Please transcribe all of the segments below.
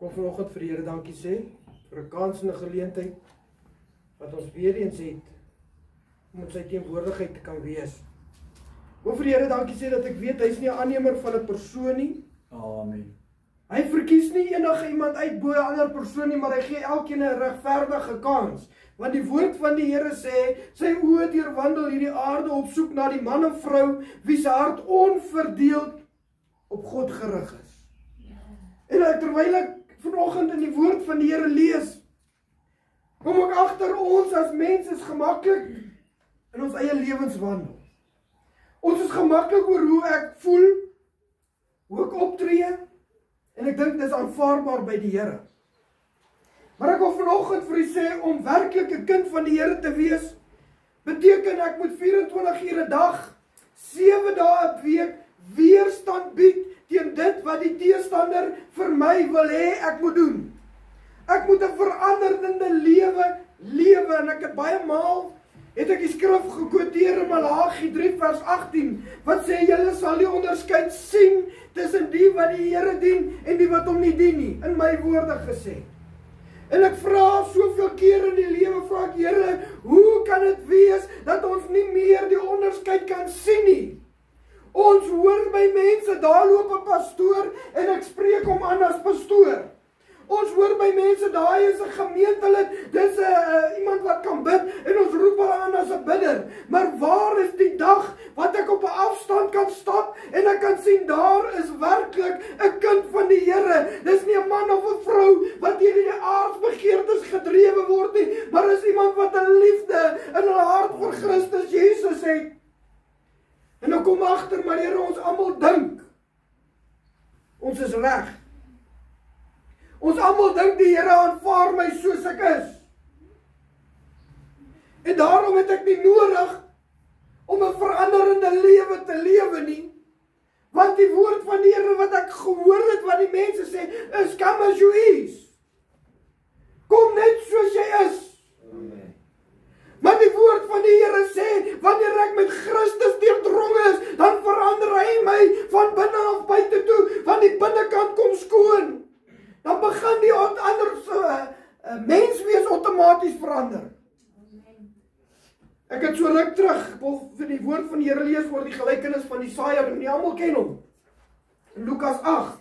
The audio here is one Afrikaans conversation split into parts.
Kom vanoggend vir die Here dankie sê vir 'n kans en 'n geleentheid wat ons weer eens het om in sy teenwoordigheid te kan wees. Kom vir die Here dankie sê dat ek weet hy is nie 'n aannemer van 'n persoon nie. Amen. Hy verkies nie enige iemand uit bo 'n ander persoon nie, maar hy gee elkeen 'n regverdige kans. Want die woord van die Here sê, sy oë deurwandel hierdie aarde op soek na die man of vrou wie se hart onverdeeld op God gerig is. En terwyl ek vanoggend in die woord van die Here lees, kom ek agter ons as mens is gemaklik in ons eie lewenswandel. Ons is gemaklik oor hoe ek voel, hoe ek optree, en ek dink dit is aanvaarbaar by die Here. Maar ek wil vanoggend vir u sê, om werklik 'n kind van die Here te wees, beteken ek moet 24 ure 'n dag, 7 dae 'n week, weerstand bied teen dit wat die teestander vir my wil hê ek moet doen. Ek moet 'n veranderende lewe, en ek het baie maal, het ek die skrif gekwoteer in Malagi 3 vers 18, wat sê, julle sal die onderskeid sien tussen die wat die Here dien en die wat hom nie dien nie, in my woorde gesê. En ek vra soveel keer in die lewe, vra ek, Here, hoe kan dit wees dat ons nie meer die onderskeid kan sien nie? Ons hoor by mense, daar loop 'n pastoor en ek spreek hom aan as pastoor. Ons hoor by mense, daar is 'n gemeentelid, dis iemand wat kan bid, en ons roep hulle aan as 'n bidder. Maar waar is die dag wat ek op 'n afstand kan stap en ek kan sien, daar is werklik 'n kind van die Here. Dis nie 'n man of 'n vrou wat deur die aardsbegeertes gedrewe word nie, maar is iemand wat 'n liefde in hulle hart vir Christus Jesus het. En dan kom agter, maar Here, ons almal dink ons is reg. Ons almal dink die Here aanvaar my soos ek is. En daarom het ek nie nodig om 'n veranderende lewe te lewe nie. Want die woord van die Here wat ek gehoor het, wat die mense sê, is come as you is. Kom net soos jy is. Amen. Maar die woord van die Here sê, wanneer ek met Christus deurdronge is, dan verander hy my van binne af buite toe, van die binnekant kom skoon. Dan begin die ander menswees outomaties verander. Ek het so ruk terug, ek wil vir die woord van die Here lees oor die gelykenis van die saaiër, en nie almal ken hom. In Lukas 8.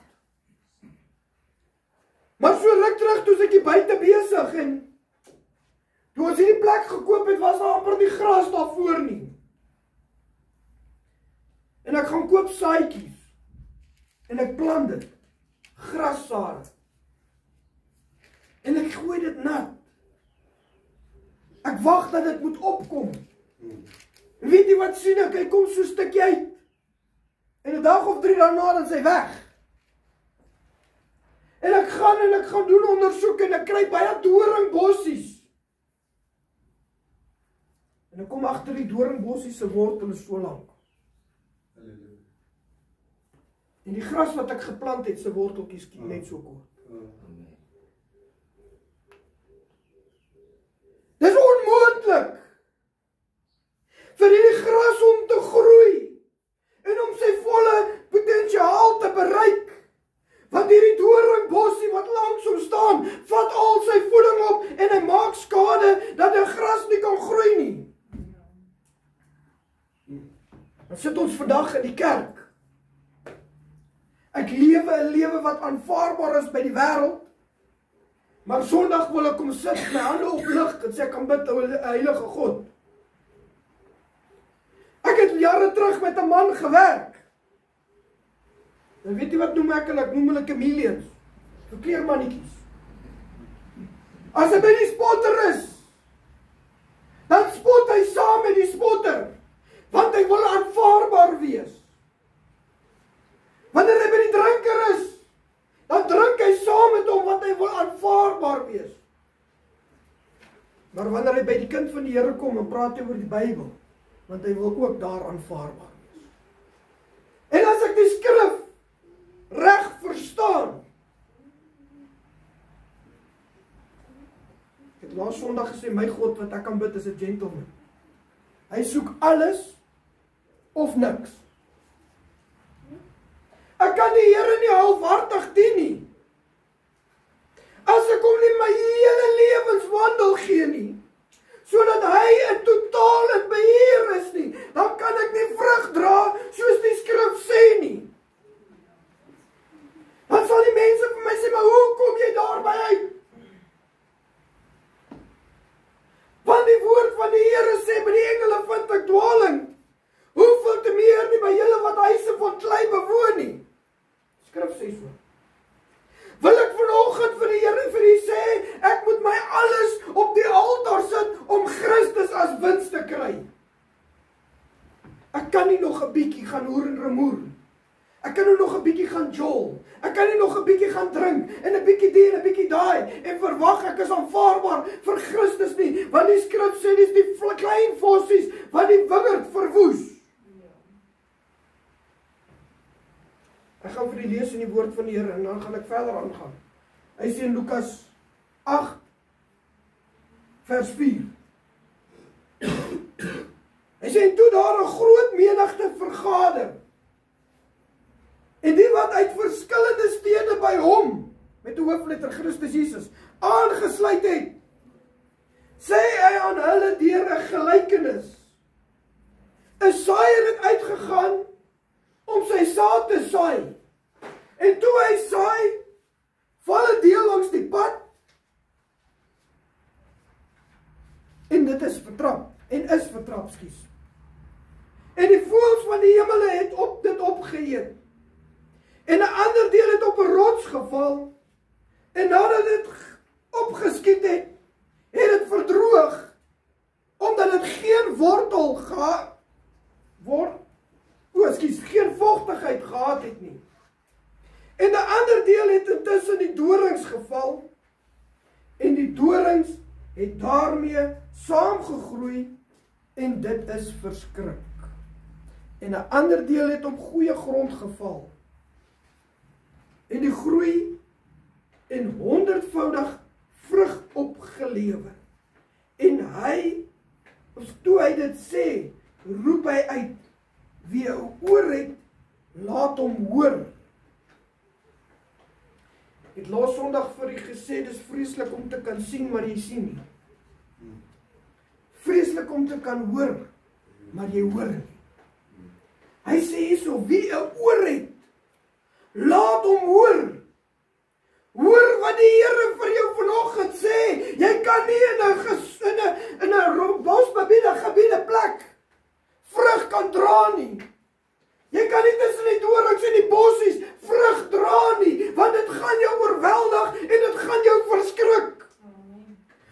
Maar so ruk terug, toe is ek hier buite besig, en toe ons hierdie plek gekoop het, was daar amper nie gras daarvoor nie. En ek gaan koop saadjies, en ek plant dit, grassade. En ek gooi dit nat. Ek wag dat dit moet opkom. En weet jy wat sien ek? Hy kom so 'n stukkie uit. En 'n dag of 3 daarna dan is hy weg. En ek gaan doen ondersoek en ek kry baie doringbossies. En ek kom agter die doringbossies se wortels is so lank. En die gras wat ek geplant het, se worteltjies net so kort. Dis onmoontlik vir hierdie gras om te groei en om sy volle potensiaal te bereik. Want hierdie doringbossie wat langs hom staan, vat al sy voeding op en hy maak skade dat die gras nie kan groei nie. Dan sit ons vandag in die kerk. Ek lewe 'n lewe wat aanvaarbaar is by die wêreld. Maar Sondag wil ek kom sit, my hande op lig, en sê ek kan bid tot 'n heilige God. Ek het jare terug met 'n man gewerk. En weet jy wat noem ek hulle? Ek noem hulle chameleons. Verkleermannetjies. As hy by die spotter is, dan spot hy saam met die spotter, want hy wil aanvaarbaar wees. Wanneer hy by die drinker is, dan drink hy saam met hom, want hy wil aanvaarbaar wees. Maar wanneer hy by die kind van die Here kom en praat hy oor die Bybel, want hy wil ook daar aanvaarbaar wees. En as ek die skrif reg verstaan, ek het laas Sondag gesê, my God wat ek kan bid is 'n gentleman. Hy soek alles of niks. Ek kan die Here nie halfhartig dien nie. nie nog 'n bietjie gaan hoer en remoer. Ek kan nou nog 'n bietjie gaan jol. Ek kan nie nog 'n bietjie gaan drink en 'n bietjie die en 'n bietjie daai en verwag ek is aanvaarbaar vir Christus nie, want die skrif sê dis die klein vossies wat die wingerd verwoes. Ek gaan vir die lees in die woord van die Here en dan gaan ek verder aangaan. Hy sê in Lukas 8 vers 4. Hy sê en toe daar 'n groot menigte vergader. En die wat uit verskillende stede by hom, met die hoofletter Christus Jesus, aangesluit het, sê hy aan hulle deur 'n gelykenis. 'n Saaier het uitgegaan om sy saad te saai. En toe hy saai, val 'n deel langs die pad, en dit is vertrap, skus. En die voëls van die hemele het dit opgeëet. En 'n ander deel het op 'n rots geval, en nadat dit opgeskiet het, het dit verdroog, omdat dit geen geen vochtigheid gehad het nie. En 'n ander deel het intussen die dorings geval, en die dorings het daarmee saamgegroei, en dit is verskrik. En 'n ander deel het op goeie grond geval, en die groei en 100voudig vrug opgelewer. En toe hy dit sê, roep hy uit, wie 'n oor het, laat hom hoor. Ek het laas Sondag vir u gesê, dis vreeslik om te kan sien, maar jy sien nie. Vreeslik om te kan hoor, maar jy hoor nie. Hy sê hierso, wie 'n oor het, laat hom hoor. Hoor wat die Here vir jou vanoggend sê. Jy kan nie in 'n bosgebiede plek vrug kan dra nie. Jy kan nie tussen die dorings en die bossies vrug dra nie, want dit gaan jou oorweldig en dit gaan jou verskrik.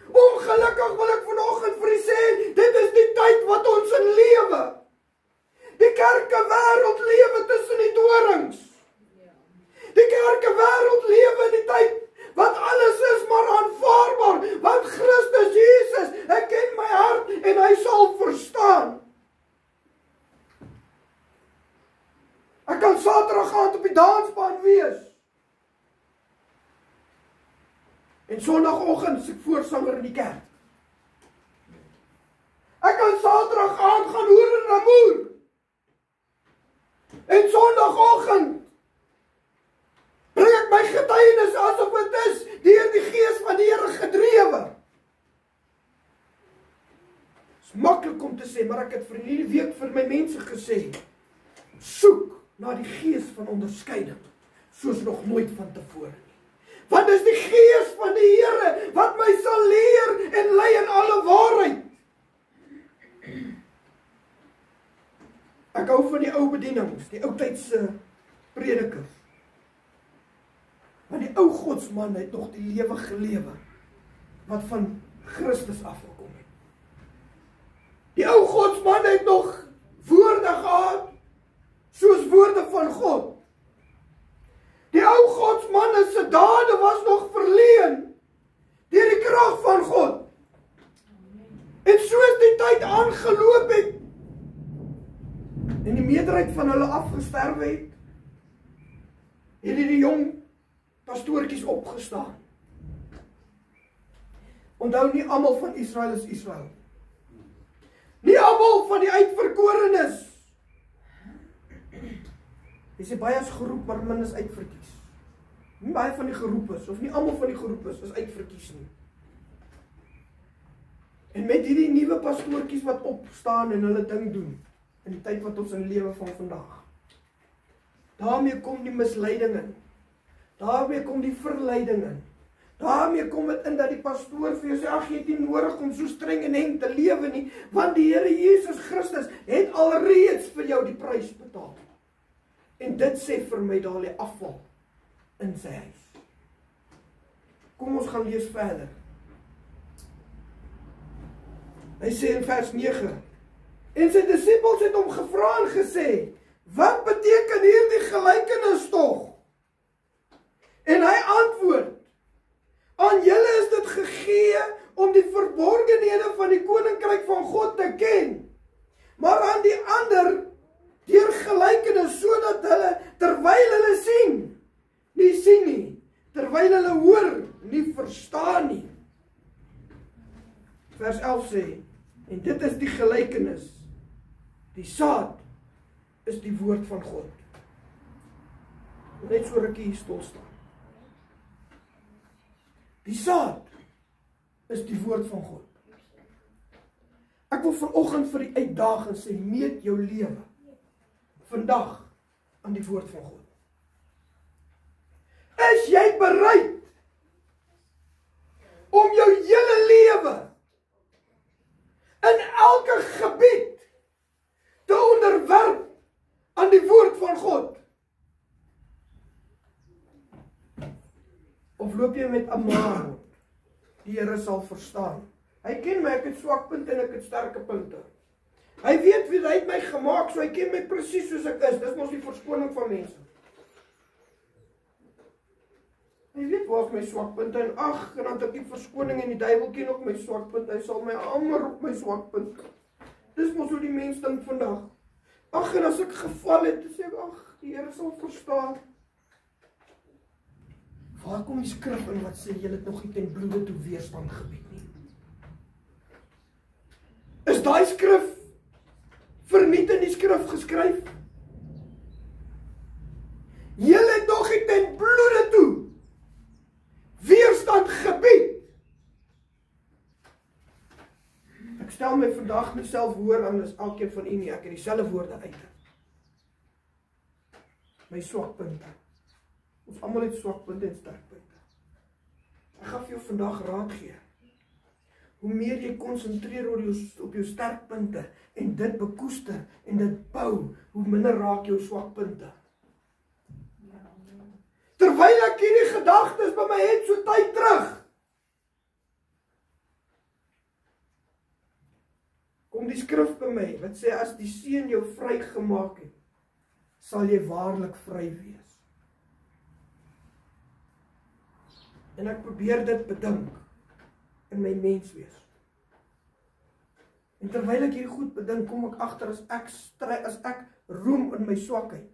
Ongelukkig wil ek vanoggend vir u sê, dit is die tyd wat ons in lewe. Die kerke wêreld lewe tussen die dorings. Die kerke wêreld lewe in die tyd wat alles is maar aanvaarbaar, want Christus Jesus, hy ken my hart en hy sal verstaan. Ek kan Saterdag aand op die dansbaan wees. En Sondagoggend is ek voorsanger in die kerk. Ek kan Saterdag aand gaan hoor en ramoer. En Sondagoggend bring ek my getuienis asof dit is deur die Gees van die Here gedrewe. Dit is maklik om te sê, maar ek het vir hierdie week vir my mense gesê, soek na die Gees van onderskeiding, soos nog nooit van tevore nie. Want dis die Gees van die Here wat my sal leer en lei in alle waarheid. Ek hou van die ou bedienings, die ou tydse predikers. Want die ou godsman het nog die lewe gelewe wat van Christus afgekom het. Die ou godsman het nog woorde gehad soos woorde van God. Die ou godsman se dade was nog verleen deur die krag van God. En soos die tyd aangeloop het en die meerderheid van hulle afgesterwe het die jong pastoortjies opgestaan. Onthou, nie almal van Israel is Israel. Nie almal van die uitverkorenes. Jy sê baie is geroep, maar min is uitverkies. Nie baie van die geroepes, of nie almal van die geroepes is uitverkies nie. En met hierdie nuwe pastoortjies wat opstaan en hulle ding doen, in die tyd wat ons in lewe van vandag, daarmee kom die misleidinge. Daarmee kom die verleidinge. Daarmee kom dit in dat die pastoor vir jou sê, ag, jy het nie nodig om so streng en eng te lewe nie, want die Here Jesus Christus het alreeds vir jou die prys betaal. En dit sê vir my, daar lê afval in sy huis. Kom ons gaan lees verder. Hy sê in vers 9, En sy disippels het hom gevra en gesê, wat beteken hierdie gelykenis tog? En hy antwoord, aan julle is dit gegee om die verborgenhede van die koninkryk van God te ken, maar aan die ander deur gelykenis, sodat hulle, terwyl hulle sien, nie sien nie, terwyl hulle hoor, nie verstaan nie. Vers 11 sê, en dit is die gelykenis, die saad is die woord van God. Net so rukkie hier stil staan. Die saad is die woord van God. Ek wil vanoggend vir die uitdaging sê, meet jou lewe vandag aan die woord van God. Is jy bereid om jou hele lewe in elke gebied te onderwerp aan die woord van God? Of loop jy met 'n maar rond? Die Here sal verstaan. Hy ken my, ek het swakpunte en ek het sterke punte. Hy weet wie hy het my gemaak, so hy ken my presies soos ek is. Dis mos die verskoning van mense. Hy weet waar is my swakpunte en ag, en dan het ek die verskoning en die duiwel ken ook my swakpunte. Hy sal my hamer op my swakpunte. Dis mos hoe die mens dink vandag. Ag, en as ek geval het, dan sê ek, ag, die Here sal verstaan. Waar kom die skrif in wat sê, jy het nog nie ten bloede toe weerstand gebied nie? Is daai skrif verniet in die skrif geskryf? Jy het nog nie ten bloede toe weerstand gebied. Ek stel my vandag myself hoor aan as elkeen van u nie, ek het dieselfde woorde uit. My swakpunte. Ons almal het swakpunte en sterkpunte. Ek gaan vir jou vandag raad gee. Hoe meer jy konsentreer op jou sterkpunte en dit bekoester en dit bou, hoe minder raak jou swakpunte. Terwyl ek hierdie gedagtes by my het so tyd terug, kom die skrif by my, wat sê, as die Seun jou vrygemaak het, sal jy waarlik vry wees. En ek probeer dit bedink in my menswees. En terwyl ek hierdie goed bedink, kom ek agter as ek roem in my swakheid.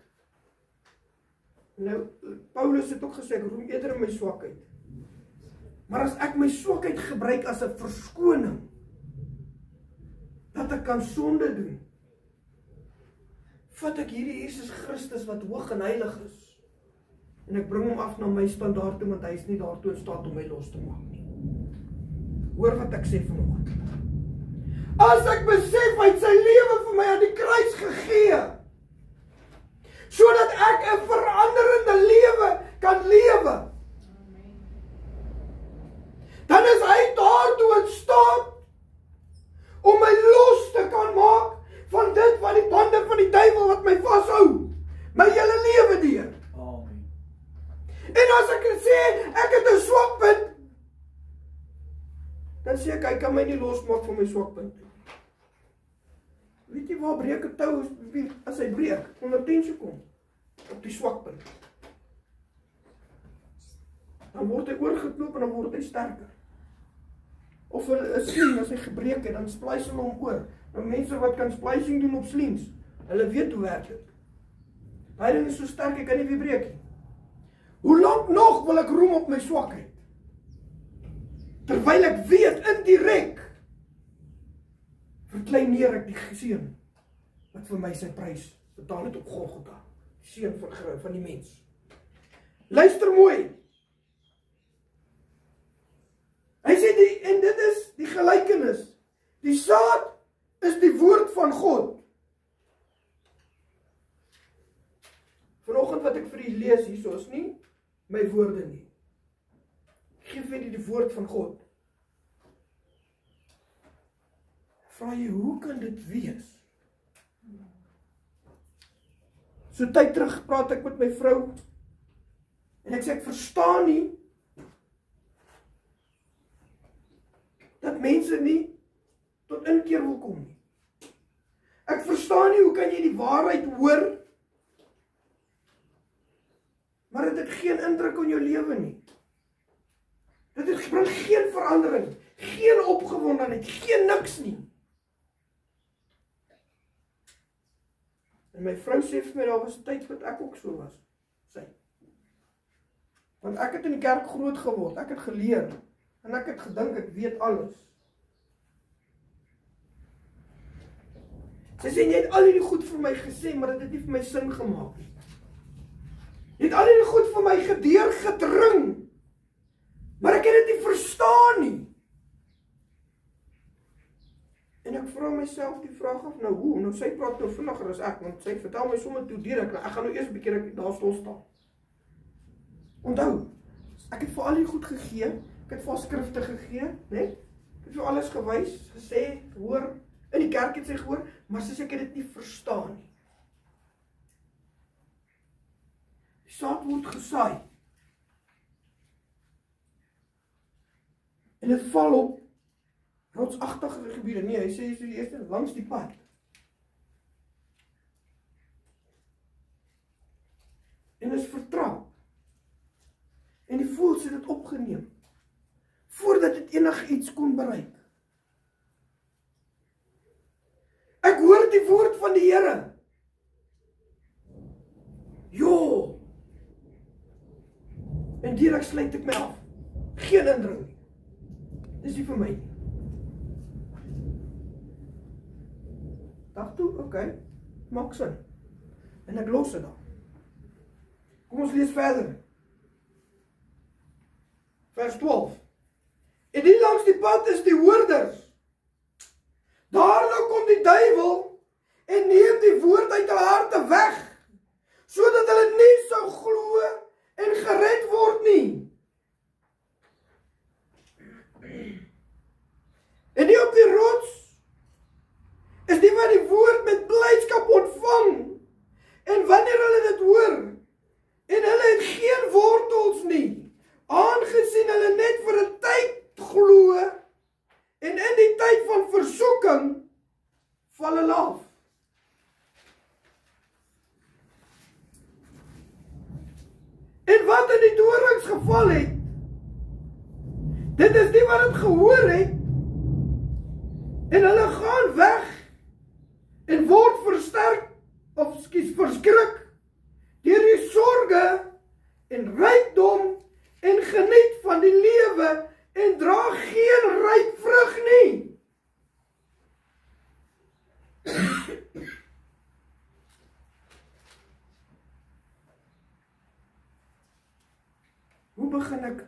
Nou, Paulus het ook gesê, ek roem eerder in my swakheid. Maar as ek my swakheid gebruik as 'n verskoning, dat ek kan sonde doen, vat ek hierdie Jesus Christus wat hoog en heilig is, en ek bring hom af na my standaard toe, want hy is nie daartoe in staat om my los te maak nie. Hoor wat ek sê vanoggend. As ek besef, hy het sy lewe vir my aan die kruis gegee, sodat ek 'n veranderende lewe kan lewe, dan is hy daartoe in staat om my los te kan maak van dit wat die bande van die duiwel wat my vashou, my hele lewe deur. En as ek sê, ek het 'n swakpunt, dan sê ek, hy kan my nie losmaak van my swakpunt. Weet jy waar breek 'n tou as hy breek? Onder tensie kom. Op die swakpunt. Dan word hy oorgeknoop en dan word hy sterker. Of 'n sling, as hy gebreek het, dan splice hulle hom oor. Nou mense wat kan splicing doen op slings, hulle weet hoe werk dit. Daai ding is so sterk, ek kan nie weer breek nie. Hoe lank nog wil ek roem op my swakheid? Terwyl ek weet, indirek, verkleineer ek die Seun, wat vir my sy prys betaal het op Golgotha. Die Seun van die mens. Luister mooi. Hy sê, en dit is die gelykenis. Die saad is die woord van God. Vanoggend wat ek vir u lees hierso is nie my woorde nie. Ek gee vir die woord van God. Vra jy, hoe kan dit wees? So tyd terug praat ek met my vrou, en ek sê, ek verstaan nie, dat mense nie tot inkeer wil kom nie. Ek verstaan nie, hoe kan jy die waarheid hoor, maar dit het geen indruk op jou lewe nie. Dit bring geen verandering, geen opgewondenheid, geen niks nie. En my vrou sê vir my, daar was 'n tyd wat ek ook so was. Want ek het in die kerk groot geword, ek het geleer, en ek het gedink, ek weet alles. Sy sê, jy het al die goed vir my gesê, maar dit het nie vir my sin gemaak nie. Jy het al die goed vir my gedring, maar ek het dit nie verstaan nie. En ek vra myself die vraag af, nou hoe? Nou sy praat nou vinniger as ek, want sy vertel my sommer toe direk, nou ek gaan nou eers 'n bietjie daar stil staan. Onthou, ek het vir al die goed gegee, ek het vir haar skrifte gegee, nee? Ek het vir alles gewys, gesê, gehoor, in die kerk het sy gehoor, maar sy sê ek het dit nie verstaan nie. Die saad word gesaai. En dit val op rotsagtige gebiede. Nee, hy sê die eerste langs die pad. En is vertrap. En die voëls het dit opgeneem, voordat dit enigiets kon bereik. Ek hoor die woord van die Here. Jo. En direk sluit ek my af. Geen indring nie. Dis nie vir my nie. Dag toe, oké, maak sin. En ek los dit dan. Kom ons lees verder. Vers 12. En die langs die pad is die hoorders. Daarna kom die duiwel en neem die woord uit hulle harte weg, sodat hulle nie sou glo en gered word nie. En die op die rots is die wat die woord met blydskap ontvang, en wanneer hulle dit hoor, en hulle het geen wortels nie, aangesien hulle net vir 'n tyd glo, en in die tyd van versoeking val hulle af. En wat in die dorings geval het, dit is die wat het gehoor het, en hulle gaan weg, en word verskrik, deur die sorge, en rykdom, en geniet van die lewe, en dra geen ryk vrug nie. Hoe begin ek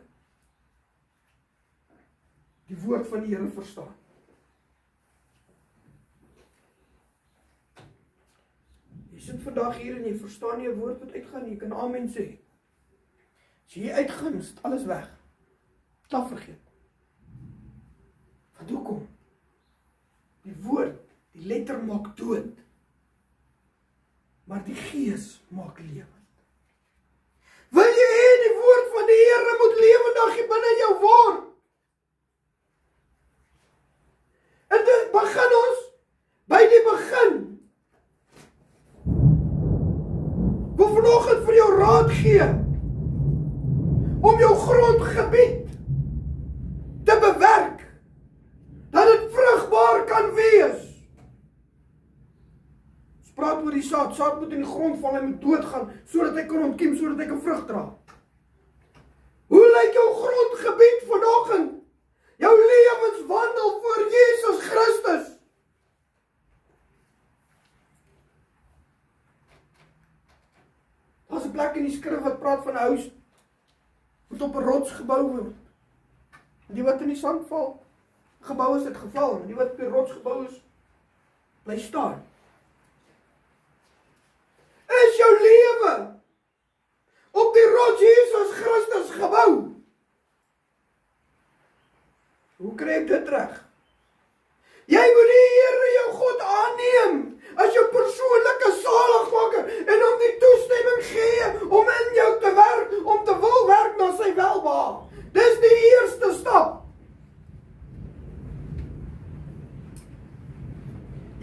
die woord van die Here verstaan? Jy sit vandag hier en jy verstaan nie 'n woord wat uitgaan nie, jy kan amen sê. As jy uitgaan, is alles weg. Klap vergeet. Wat hoekom? Die woord, die letter maak dood, maar die gees maak lewend. Wil jy hê die woord van die Here moet lewendig hier binne jou word? En dit begin ons by die begin. Ek wil vanoggend vir jou raad gee om jou grondgebied te bewerk, dat dit vrugbaar kan wees. Ons praat oor die saad. Saad moet in die grond val, hy moet doodgaan, sodat hy kan ontkiem, sodat hy kan vrug dra. Hoe lyk jou grondgebied vanoggend? Jou lewenswandel voor Jesus Christus? Daar's 'n plek in die skrif wat praat van 'n huis moet op 'n rots gebou word. Die wat in die sand val, gebou is dit geval, en die wat op die rots gebou is, bly staan. Is jou lewe op die rots Jesus Christus gebou? Hoe kry ek dit reg? Jy moet die Here jou God aanneem as jou persoonlike saligmaker en hom die toestemming gee om in jou te werk, om te wil werk na sy welbehaag. Dis die eerste stap.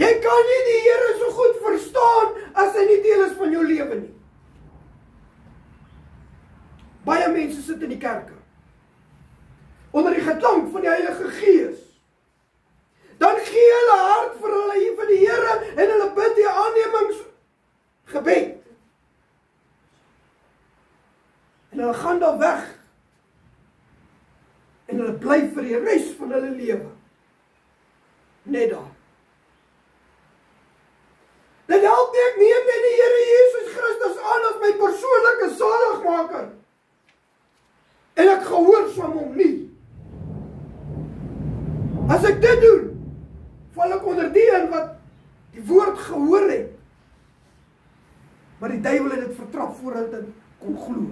Jy kan nie die Here so goed verstaan as hy nie deel is van jou lewe nie. Baie mense sit in die kerke onder die geklank van die Heilige Gees. Dan gee hulle hart vir die Here en hulle bid die aannemingsgebed. En hulle gaan daar weg. En hulle bly vir die res van hulle lewe net daar. Dit help nie, ek neem nie die Here Jesus Christus aan as my persoonlike saligmaker. En ek gehoorsaam hom nie. As ek dit doen, val ek onder die een wat die woord gehoor het. Maar die duiwel het dit vertrap voordat dit kon glo.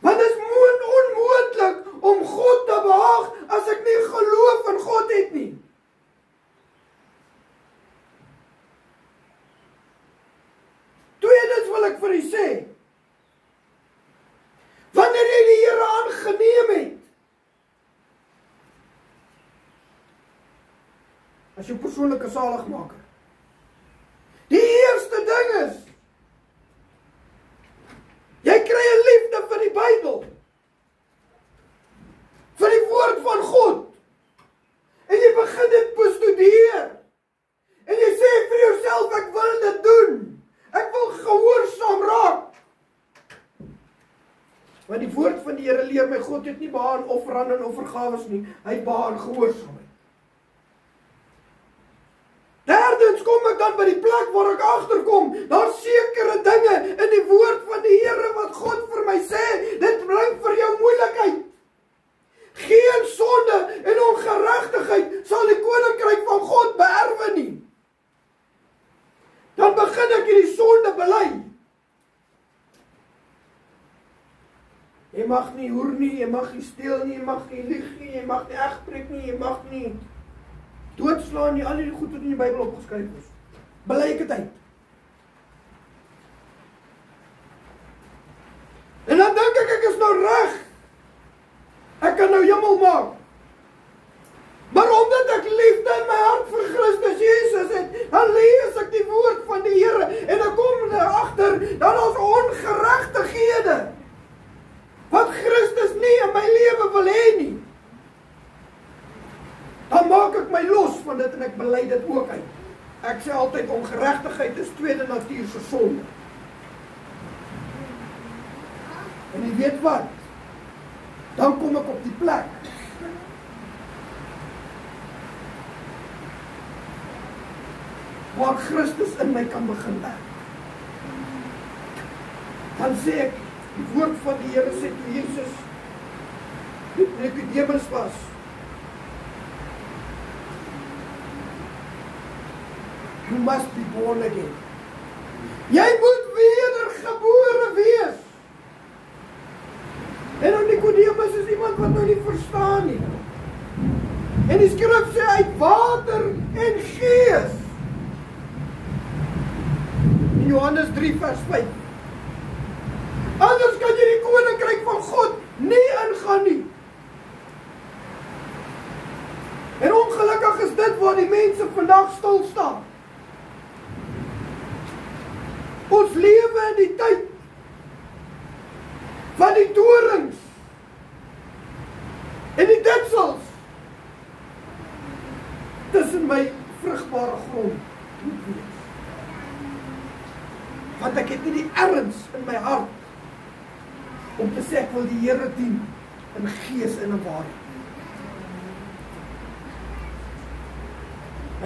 Want dit is onmoontlik om God te behaag as ek nie geloof in God het nie. Tweedens wil ek vir u sê, wanneer jy die Here aangeneem het, as jou persoonlike saligmaker, die eerste ding is, jy kry 'n liefde vir die Bybel, vir die woord van God, en jy begin dit bestudeer, en jy sê vir jouself, ek wil dit doen, ek wil gehoorsaam raak, want die woord van die Here leer my, God het nie behaag aan offerande en offergawes nie, hy het behaag aan gehoorsaamheid. Derdens kom ek dan by die plek waar ek agterkom, daar sekere dinge in die woord van die Here wat God vir my sê, dit bring vir jou moeilikheid. Geen sonde en ongeregtigheid sal die koninkryk van God beerwe nie. Dan begin ek hierdie sonde bely. Jy mag nie hoer nie, jy mag nie steel nie, jy mag nie lieg nie, jy mag nie egbreek nie, jy mag nie doodslaan nie, al die goed wat in die Bybel opgeskryf is. Bely ek dit uit. En dan dink ek is nou reg. Ek kan nou hemel maak. Maar omdat ek liefde in my hart vir Christus Jesus het, dan lees ek die woord van die Here en dan kom er agter dat ons ongeregtighede wat Christus nie in my lewe wil hê nie. Dan maak ek my los van dit en ek bely dit ook uit. Ek sê altyd, ongeregtigheid is tweede natuurse sonde. En jy weet wat? Dan kom ek op die plek waar Christus in my kan begin werk. Dan sê ek, die woord van die Here sê toe Jesus met Nikodemus was, you must be born again. Jy moet wedergebore wees. En nou Nikodemus is iemand wat nou nie verstaan nie. En die skrif sê uit water en gees. In Johannes 3 vers 5. Anders kan jy die koninkryk van God nie ingaan nie. En ongelukkig is dit waar die mense vandag stil staan. Ons lewe in die tyd van die dorings en die ditsels tussen my vrugbare grond moet wees. Want ek het nie die erns in my hart om te sê ek wil die Here dien in gees en in waarheid.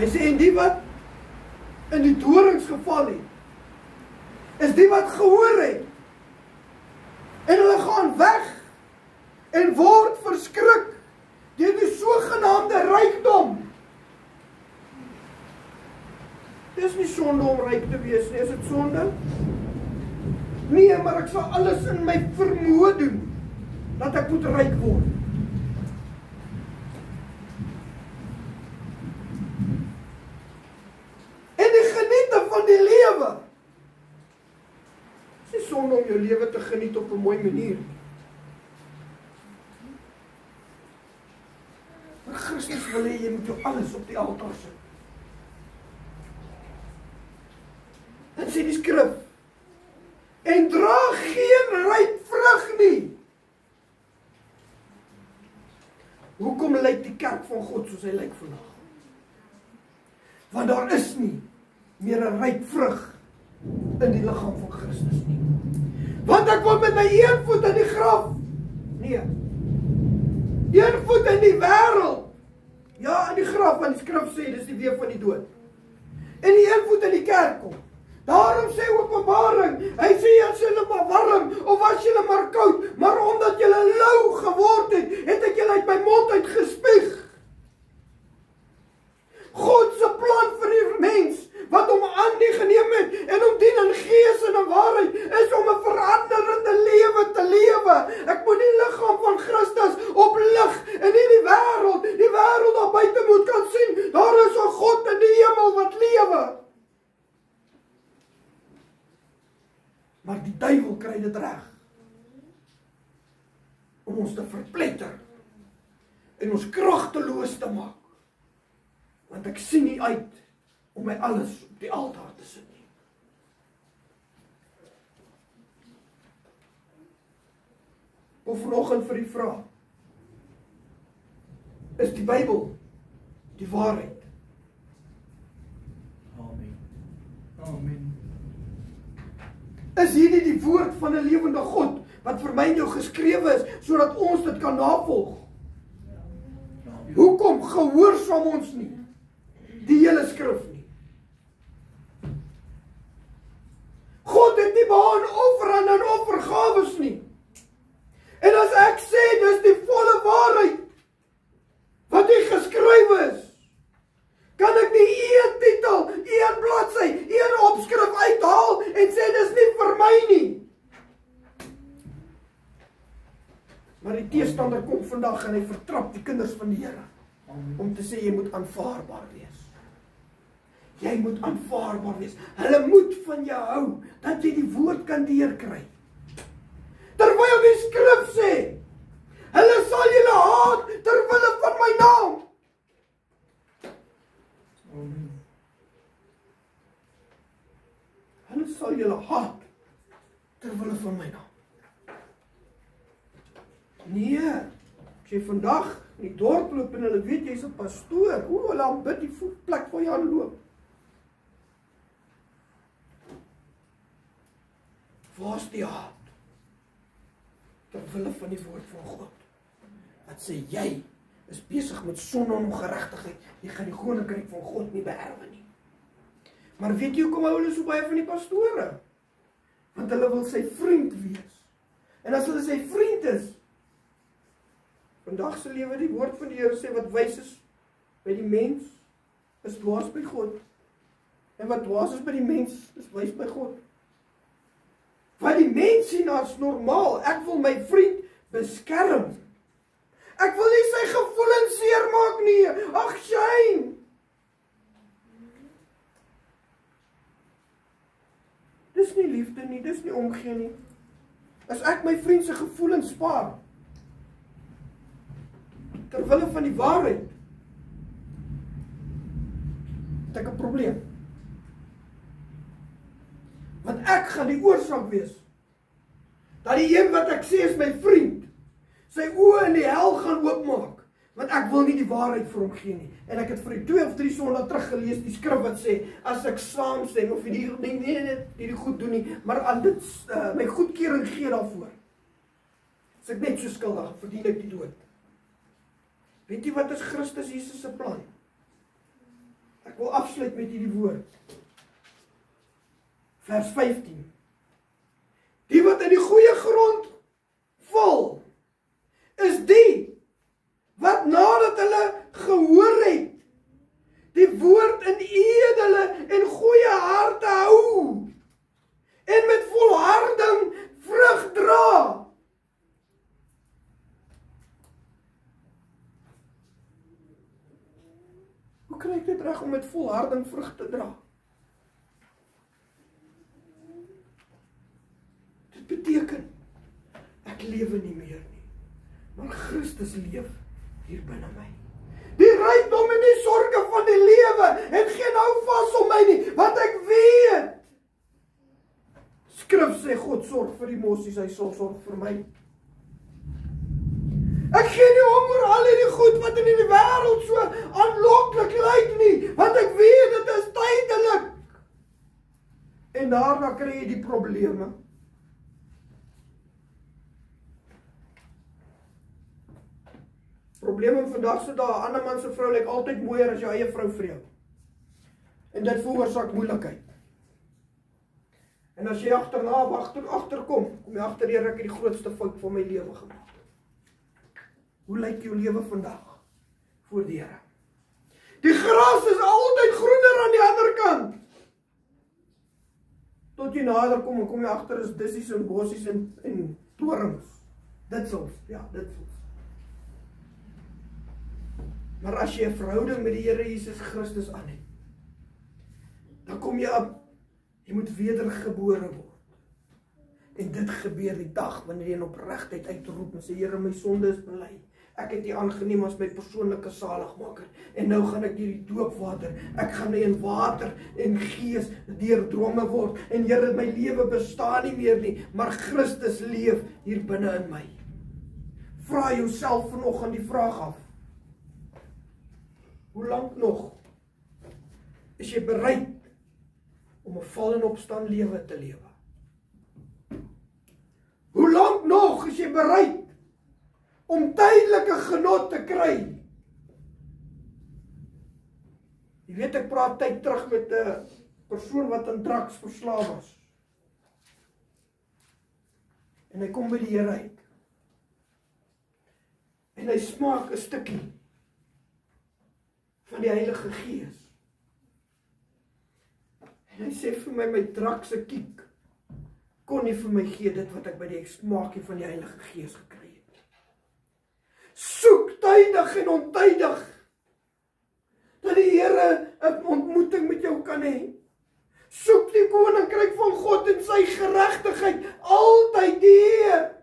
Hy sê en die wat in die dorings geval het, is die wat gehoor het en hulle gaan weg en word verskrik deur die sogenaamde rykdom. Dit is nie sonde om ryk te wees nie, is dit sonde? Nee, maar ek sal alles in my vermoë doen dat ek moet ryk word. En die geniete van die lewe. Het is nie sonde om jou lewe te geniet op 'n mooi manier. Maar Christus wil hê jy moet jou alles op die altaar sit. Hoekom lyk die kerk van God soos hy lyk vandag? Want daar is nie meer 'n ryp vrug in die liggaam van Christus nie. Want ek wil met my een voet in die graf. Nee. Een voet in die wêreld. Ja, in die graf, want die skrif sê, dis die weef van die dood. En die een voet in die kerk kom. Daarom sê Openbaring, hy sê, as julle maar warm, of as julle maar koud, maar omdat julle lou geword het, het ek julle uit my mond uit gespieg. God se plan vir die mens, wat hom aangeneem het, en hom dien in gees en in waarheid, is om 'n veranderende lewe te lewe. Ek moet die liggaam van Christus oplig, en nie die wêreld daar buite moet kan sien, daar is 'n God in die hemel wat lewe. Maar die duiwel kry dit reg, om ons te verpletter, en ons kragteloos te maak. Want ek sien nie uit om my alles op die altaar te sit nie. Of vanoggend vir die vraag, is die Bybel die waarheid? Amen. Amen. Is hierdie die woord van 'n lewende God, wat vir my en jou geskrewe is, sodat ons dit kan navolg? Hoekom gehoorsaam ons nie die hele skrif nie? God het nie behaan offer en offergawes nie. En as ek sê, dis die volle waarheid wat hier geskryf is, kan ek nie een titel, een bladsy, een opskrif uithaal en sê, dis nie vir my nie. Maar die teestander kom vandag en hy vertrap die kinders van die Here, om te sê, jy moet aanvaarbaar wees. Jy moet aanvaarbaar wees. Hulle moet van jou hou, dat jy die woord kan deurkry. Terwyl die skrif sê, hulle sal julle haat, terwille van my naam. Hulle sal julle haat, terwille van my naam. Nee, as jy vandag in die dorp loop en hulle weet jy's 'n pastoor, hulle aanbid die voetplek waar jy aanloop. Waar's die haat? Terwille van die woord van God. Wat sê jy is besig met sonde en ongeregtigheid. Jy gaan die koninkryk van God nie beerwe nie. Maar weet jy hoekom hou hulle so baie van die pastore? Want hulle wil sy vriend wees. En as hulle sy vriend is, vandag se lewe die woord van die Here sê, wat wys is by die mens, is dwaas by God. En wat dwaas is by die mens, is wys by God. Wat die mens sien as normaal, ek wil my vriend beskerm. Ek wil nie sy gevoelens seermaak nie. Ag, shame. Dis nie liefde nie, dis nie omgee nie. As ek my vriend se gevoelens spaar, terwille van die waarheid, het ek 'n probleem. Want ek gaan die oorsaak wees, dat die een wat ek sê is my vriend, sy oë in die hel gaan oopmaak, want ek wil nie die waarheid vir hom gee nie. En ek het vir die 2 of 3 sondae terug gelees die skrif wat sê, as ek saamstem, of nie goed doen nie, maar aan dit my goedkeuring gee daarvoor, as ek net so skuldig, verdien ek die dood. Weet jy wat is Christus Jesus se plan? Ek wil afsluit met hierdie woord. Vers 15. Die wat in die goeie grond val, is die wat nadat hulle gehoor het, die woord in edele en goeie harte hou, en met volharding vrug dra. Hoe kry ek dit reg om met volharding vrug te dra? Dit beteken, ek lewe nie meer nie, maar Christus leef hier binne my. Die rykdom en die sorge van die lewe het geen hou vas om my nie, want ek weet, skrif sê God sorg vir die mossies, hy sal sorg vir my. Ek gee nie om oor al die goed wat in die wêreld so aanloklik lyk nie, want ek weet dit is tydelik. En daarna kry jy die probleme. Probleme vandag se dae, 'n ander man se vrou lyk altyd mooier as jou eie vrou vir jou. En dit veroorsaak moeilikheid. En as jy agterkom, kom jy agter ek het die grootste fout van my lewe gemaak. Hoe lyk jou lewe vandag voor die Here? Die gras is altyd groener aan die ander kant. Tot jy nader kom en kom jy agter is dissies en bossies en torings. Ditsels, ja, ditsels. Maar as jy 'n verhouding met die Here Jesus Christus aan het, dan kom jy op, jy moet wedergebore word. En dit gebeur die dag wanneer jy in opregtheid uitroep en sê, Here, my sonde is bely. Ek het U aangeneem as my persoonlike saligmaker. En nou gaan ek hierdie doopwater, ek gaan nou in water en gees deurdrome word. En Here, my lewe bestaan nie meer nie, maar Christus leef hier binne in my. Vra jouself vanoggend die vraag af. Hoe lank nog is jy bereid om 'n val en opstaan lewe te lewe? Hoe lank nog is jy bereid om tydelike genot te kry? Jy weet, ek praat tyd terug met 'n persoon wat aan drugs verslaaf was. En hy kom by die Here uit. En hy smaak 'n stukkie van die Heilige Gees. En hy sê vir my drugs se kiek kon nie vir my gee dit wat ek by die smaakie van die Heilige Gees gekry het. Soek tydig en ontydig dat die Here 'n ontmoeting met jou kan hê. Soek die koninkryk van God en sy geregtigheid altyd hier.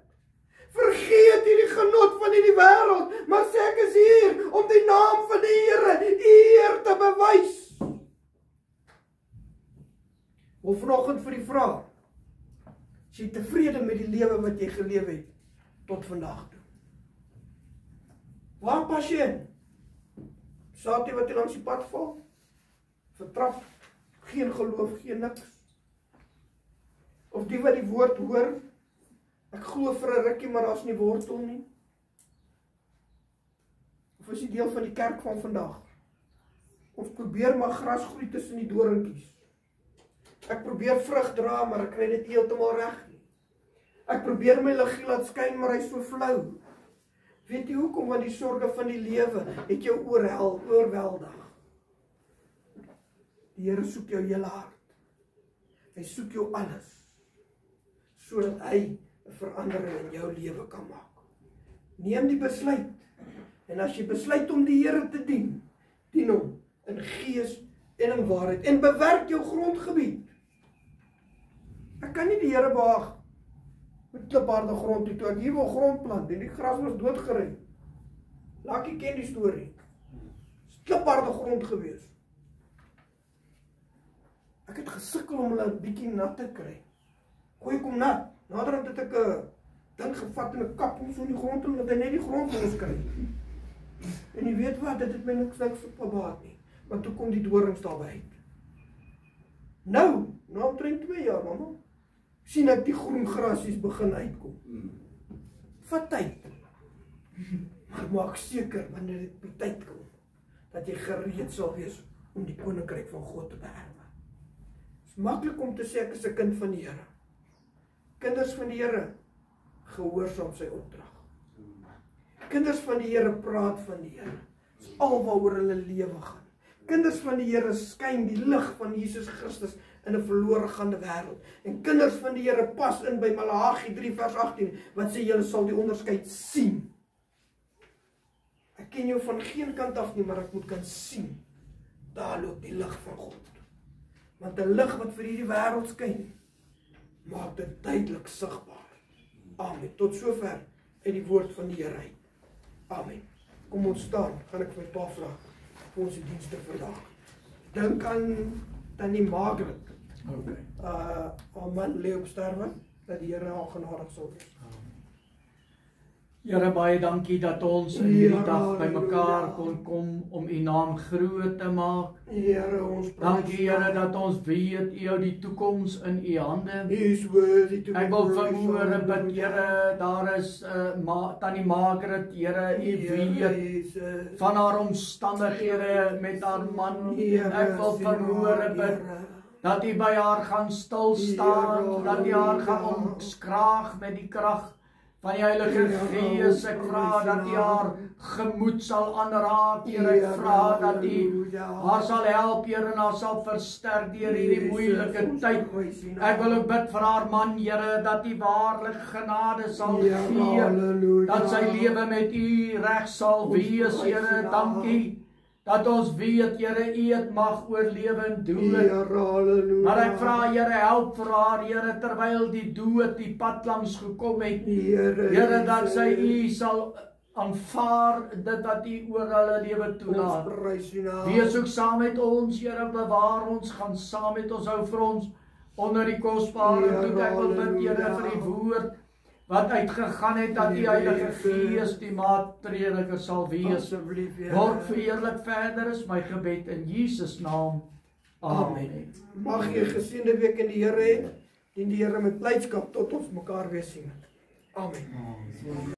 Vergeet hierdie genot van hierdie wêreld, maar sê ek is hier om die naam van die Here eer te bewys. Wil vanoggend vir die vraag, is jy tevrede met die lewe wat jy geleef het tot vandag toe? Waar pas jy in? Saatie wat jy langs die pad val? Vertrap, geen geloof, geen niks? Of die wat die woord hoor, ek glo vir 'n rukkie, maar daar's nie wortel nie? Of is jy deel van die kerk van vandag? Of probeer maar gras groei tussen die doringkies? Ek probeer vrug dra, maar ek kry dit heeltemal reg nie. Ek probeer my liggie laat skyn, maar hy's so flou. Weet jy hoekom? Want die sorge van die lewe het jou oorweldig. Die Here soek jou hele hart. Hy soek jou alles, sodat hy 'n verandering in jou lewe kan maak. Neem die besluit. En as jy besluit om die Here te dien, dien hom in gees en in waarheid. En bewerk jou grondgebied. Ek kan nie die Here behaag met klipharde grond toe ek hier wil grond plant en die gras was doodgery. Laakie ken die storie. Dis klipharde grond gewees. Ek het gesukkel om hulle 'n bietjie nat te kry. Gooi kom nat. Naderhand het ek 'n ding gevat en 'n kap om so in die grond om dat hy net die grond los kry. En jy weet wat, dit het my niks verbaat nie. Maar toe kom die dorings daarby uit. Nou, na omtrent 2 jaar, mamma, sien ek die groen grasies begin uitkom. Vat tyd. Maar maak seker wanneer dit by tyd kom, dat jy gereed sal wees om die koninkryk van God te beerwe. Dit is maklik om te sê ek is 'n kind van die Here. Kinders van die Here gehoorsaam sy opdrag. Kinders van die Here praat van die Here. Dit is alwaaroor hulle lewe gaan. Kinders van die Here skyn die lig van Jesus Christus in 'n verlore gaande wêreld. En kinders van die Here pas in by Maleagi 3 vers 18 wat sê julle sal die onderskeid sien. Ek ken jou van geen kant af nie, maar ek moet kan sien. Daar loop die lig van God. Want 'n lig wat vir hierdie wêreld skyn, maak dit duidelik sigbaar. Amen. Tot sover uit die woord van die Here uit. Amen. Kom ons staan, gaan ek vir 'n paar vrae vir ons dienste vandag. Dink aan Tannie Margaret. Okay. Haar man lê op sterwe, dat die Here haar genadig sal wees. Here, baie dankie dat ons in hierdie dag by mekaar kon kom om U naam groot te maak. Here, ons Dankie Here dat ons weet U hou die toekoms in U hande. He is worthy to be Ek wil praised. vanmôre bid, Here, daar is Tannie Margaret, Here, U weet van haar omstandighede met haar man. Ek wil vanmôre bid dat U by haar gaan stil staan, dat U haar gaan omskraag met die krag van die Heilige Gees. Ek vra dat U haar gemoed sal aanraak, Here. Ek vra dat U haar sal help, Here, en haar sal versterk deur hierdie moeilike tyd. Ek wil ook bid vir haar man, Here, dat U waarlik genade sal gee, dat sy lewe met U reg sal wees, Here. Dankie dat ons weet, Here, U het mag oor lewe en dood. Maar ek vra, Here, help vir haar, Here, terwyl die dood die pad langs gekom het. Here, dat sy U sal aanvaar dit wat U oor hulle lewe toelaat. Wees ook saam met ons, Here, bewaar ons, gaan saam met ons, hou vir ons onder die kosbare bloed. Ek wil bid, Here, vir die woord wat uitgegaan het, dat die Heilige Gees die maatprediker sal wees. Word verheerlik verder is my gebed in Jesus naam. Amen. Mag jy 'n geseënde week in die Here hê. Dien die Here met blydskap tot ons mekaar weer sien. Amen.